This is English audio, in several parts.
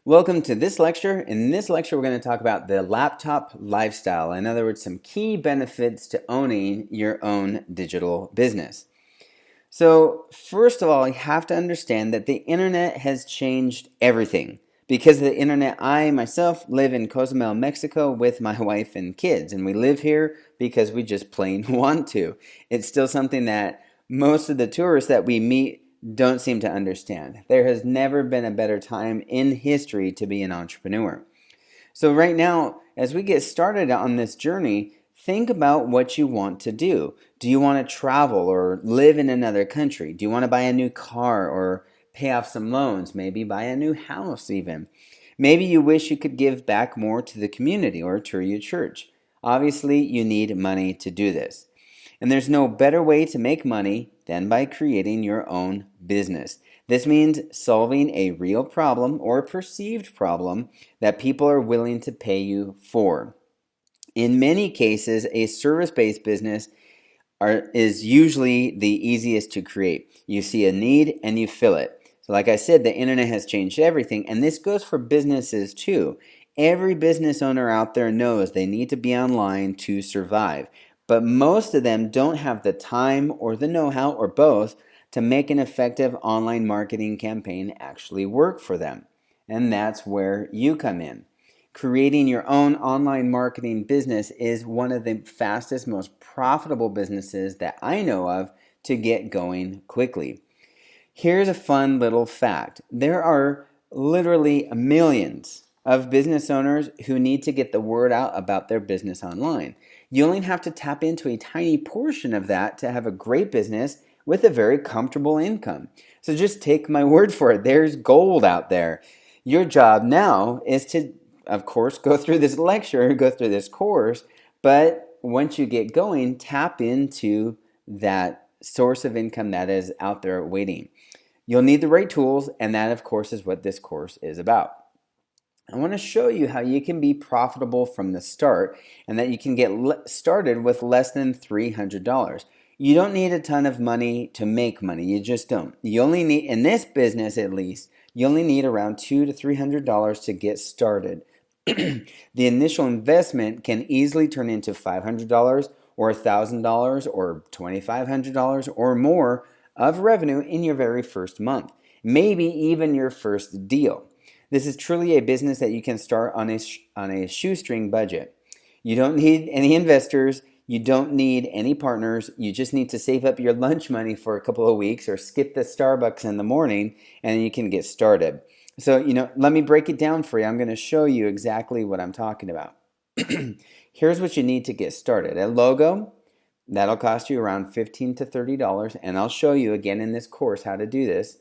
Welcome to this lecture. In this lecture, we're going to talk about the laptop lifestyle. In other words, some key benefits to owning your own digital business. So, first of all, you have to understand that the internet has changed everything. Because of the internet, I myself live in Cozumel, Mexico with my wife and kids, and we live here because we just plain want to. It's still something that most of the tourists that we meet don't seem to understand. There has never been a better time in history to be an entrepreneur. So right now, as we get started on this journey, think about what you want to do. Do you want to travel or live in another country? Do you want to buy a new car or pay off some loans? Maybe buy a new house even. Maybe you wish you could give back more to the community or to your church. Obviously, you need money to do this. And there's no better way to make money than by creating your own business. This means solving a real problem or perceived problem that people are willing to pay you for. In many cases, a service-based business is usually the easiest to create. You see a need and you fill it. So like I said, the internet has changed everything, and this goes for businesses too. Every business owner out there knows they need to be online to survive. But most of them don't have the time or the know-how or both to make an effective online marketing campaign actually work for them. And that's where you come in. Creating your own online marketing business is one of the fastest, most profitable businesses that I know of to get going quickly. Here's a fun little fact. There are literally millions of business owners who need to get the word out about their business online. You only have to tap into a tiny portion of that to have a great business with a very comfortable income. So just take my word for it. There's gold out there. Your job now is to, of course, go through this lecture, go through this course, but once you get going, tap into that source of income that is out there waiting. You'll need the right tools, and that, of course, is what this course is about. I want to show you how you can be profitable from the start and that you can get started with less than $300. You don't need a ton of money to make money. You just don't. You only need, in this business at least, you only need around $200 to $300 to get started. The initial investment can easily turn into $500 or $1,000 or $2,500 or more of revenue in your very first month, maybe even your first deal. This is truly a business that you can start on a shoestring budget. You don't need any investors. You don't need any partners. You just need to save up your lunch money for a couple of weeks or skip the Starbucks in the morning and you can get started. So, let me break it down for you. I'm going to show you exactly what I'm talking about. Here's what you need to get started. A logo, that'll cost you around $15 to $30, and I'll show you again in this course how to do this.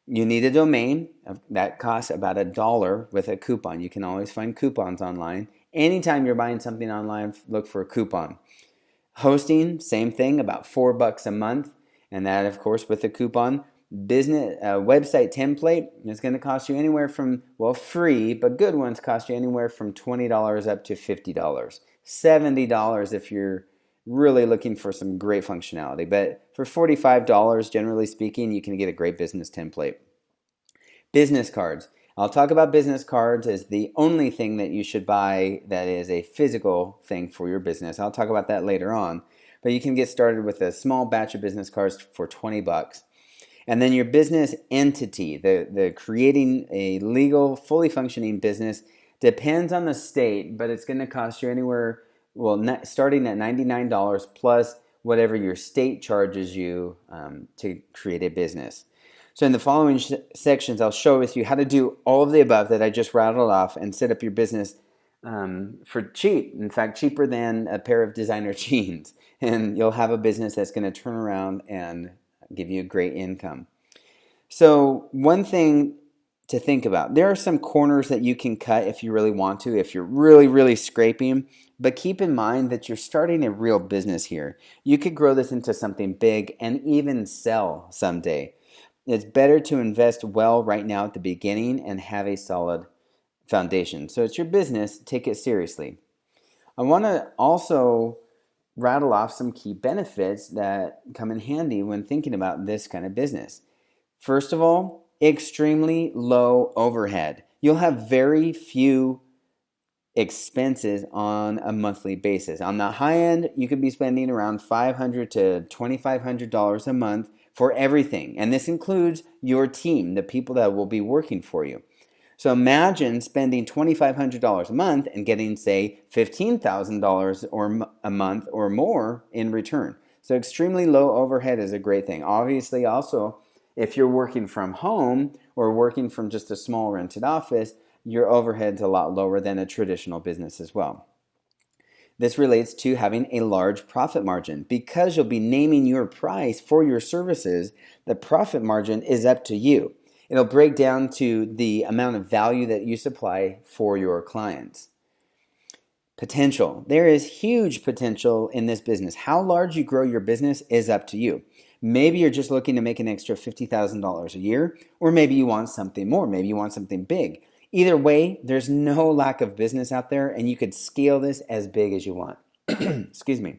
You need a domain that costs about $1 with a coupon. You can always find coupons online. Anytime you're buying something online, look for a coupon. Hosting, same thing, about $4 a month, and that, of course, with a coupon. Business website template is going to cost you anywhere from, free, but good ones cost you anywhere from $20 up to $50. $70 if you're really looking for some great functionality. But for $45, generally speaking, you can get a great business template. Business cards. I'll talk about business cards as the only thing that you should buy that is a physical thing for your business. I'll talk about that later on. But you can get started with a small batch of business cards for $20. And then your business entity, the creating a legal, fully functioning business, depends on the state, but it's going to cost you anywhere, starting at $99 plus whatever your state charges you to create a business. So in the following sections, I'll show with you how to do all of the above that I just rattled off and set up your business for cheap. In fact, cheaper than a pair of designer jeans. And you'll have a business that's going to turn around and give you a great income. So one thing to think about, there are some corners that you can cut if you really want to, if you're really, really scraping, but keep in mind that you're starting a real business here. You could grow this into something big and even sell someday. It's better to invest well right now at the beginning and have a solid foundation. So it's your business, take it seriously. I want to also rattle off some key benefits that come in handy when thinking about this kind of business. First of all, extremely low overhead. you'll have very few expenses on a monthly basis. On the high end, you could be spending around $500 to $2,500 a month for everything. And this includes your team, the people that will be working for you. So imagine spending $2,500 a month and getting, say, $15,000 or a month or more in return. So extremely low overhead is a great thing. Obviously, also, if you're working from home or working from just a small rented office, your overhead's a lot lower than a traditional business as well. This relates to having a large profit margin. Because you'll be naming your price for your services, the profit margin is up to you. It'll break down to the amount of value that you supply for your clients. Potential. There is huge potential in this business. How large you grow your business is up to you. Maybe you're just looking to make an extra $50,000 a year, or maybe you want something more. Maybe you want something big. Either way, there's no lack of business out there, and you could scale this as big as you want. Excuse me.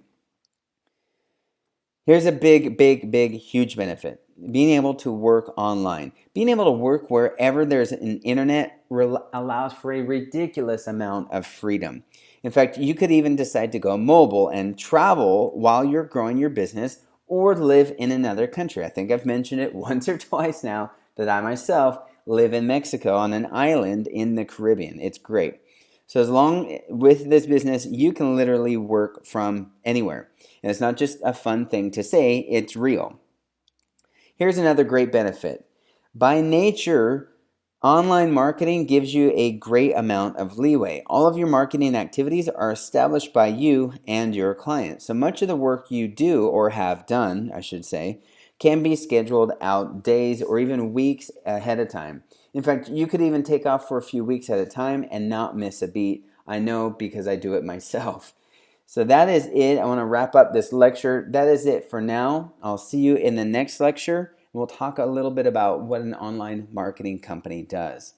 Here's a big, huge benefit. Being able to work online. Being able to work wherever there's an internet allows for a ridiculous amount of freedom. In fact, you could even decide to go mobile and travel while you're growing your business or live in another country. I think I've mentioned it once or twice now that I myself live in Mexico on an island in the Caribbean. It's great. So as long with this business, you can literally work from anywhere. And it's not just a fun thing to say, it's real. Here's another great benefit. By nature, online marketing gives you a great amount of leeway. All of your marketing activities are established by you and your clients. So much of the work you do, or have done, I should say, can be scheduled out days or even weeks ahead of time. In fact, you could even take off for a few weeks at a time and not miss a beat. I know because I do it myself. So that is it. I want to wrap up this lecture. That is it for now. I'll see you in the next lecture. We'll talk a little bit about what an online marketing company does.